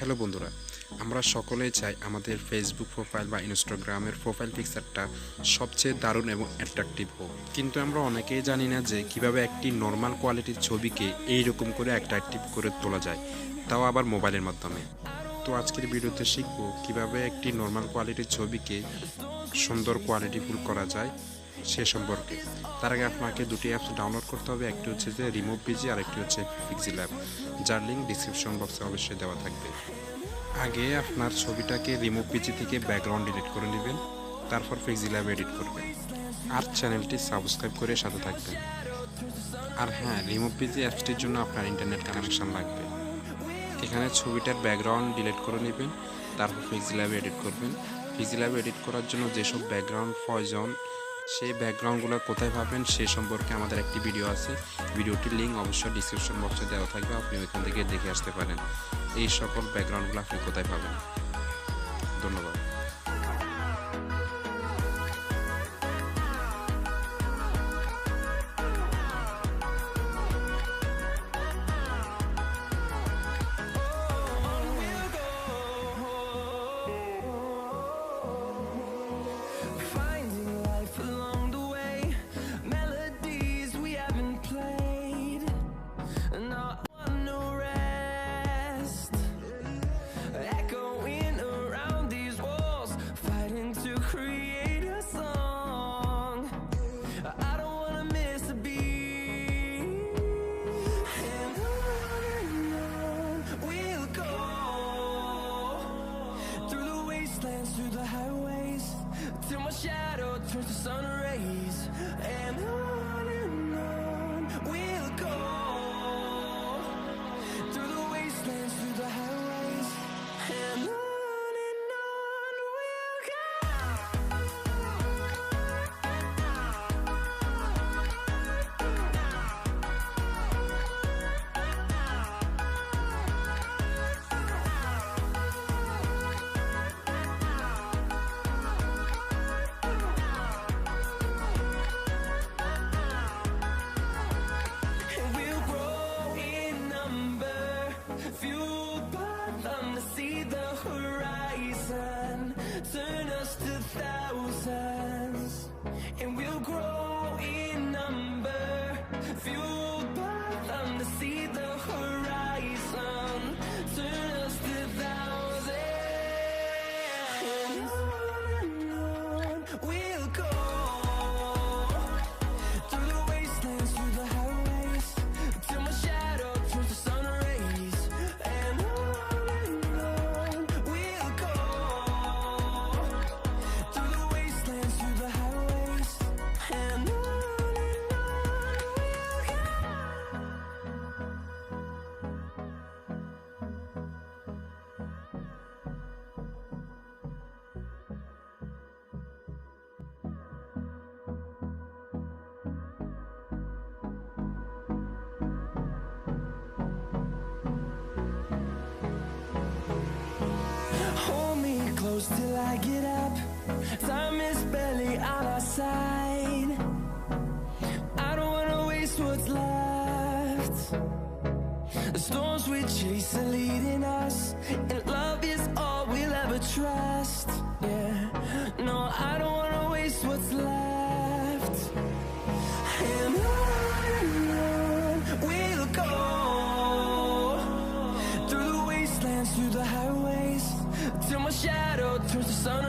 Hello বন্ধুরা, আমরা সকলেই চাই আমাদের ফেসবুক প্রোফাইল বা ইনস্টাগ্রামের প্রোফাইল পিকচারটা সবচেয়ে দারুণ এবং অ্যাট্রাকটিভ হোক। কিন্তু আমরা অনেকেই জানি না যে কিভাবে একটি নর্মাল কোয়ালিটির ছবিকে এইরকম করে অ্যাট্রাকটিভ করে তোলা যায়, তাও আবার মোবাইলের মাধ্যমে। তো আজকের ভিডিওতে শিখব কিভাবে একটি নর্মাল কোয়ালিটির ছবিকে সুন্দর কোয়ালিটিফুল করা যায় সে সম্পর্কে। তার আগে আপনাকে দুটি অ্যাপস ডাউনলোড করতে হবে, একটি হচ্ছে যে রিমুভ পিজি আর একটি হচ্ছে PixelLab, যার লিঙ্ক ডিসক্রিপশন বক্সে অবশ্যই দেওয়া থাকবে। আগে আপনার ছবিটাকে রিমুভ পিজি থেকে ব্যাকগ্রাউন্ড ডিলিট করে নেবেন, তারপর PixelLab এডিট করবেন আর চ্যানেলটি সাবস্ক্রাইব করে সাথে থাকবেন। আর হ্যাঁ, রিমুভ পিজি অ্যাপসটির জন্য আপনার ইন্টারনেট কানেকশন লাগবে। এখানে ছবিটার ব্যাকগ্রাউন্ড ডিলিট করে নেবেন, তারপর PixelLab এডিট করবেন। PixelLab এডিট করার জন্য যেসব ব্যাকগ্রাউন্ড প্রয়োজন, সেই ব্যাকগ্রাউন্ডগুলো কোথায় পাবেন সে সম্পর্কে আমাদের একটি ভিডিও আছে। ভিডিওটির লিঙ্ক অবশ্যই ডিসক্রিপশন বক্সে দেওয়া থাকবে, আপনি ওইখান থেকে দেখে আসতে পারেন এই সকল ব্যাকগ্রাউন্ডগুলো আপনি কোথায় পাবেন। ধন্যবাদ। Through the highways, till my shadow turns to sun rays, and on we'll go. Through the wastelands, through the highways, and on we'll go. Turn us to thousands, and we'll grow in number, fueled by them to see the horizon. Turn us to thousands, and on we'll go. Through the wastelands, through the highways, till my shadow turns to sun rays, and on we'll go. Through the wastelands, through the highways, and on we'll go. Hold me close till I get up. Time is barely on our side. I don't wanna waste what's left. The storms we chase are leading us, and love is all we'll ever trust. Yeah, no, I don't wanna waste what's left. And on we'll go. Through the wastelands, through the highways, till my shadow turns to sun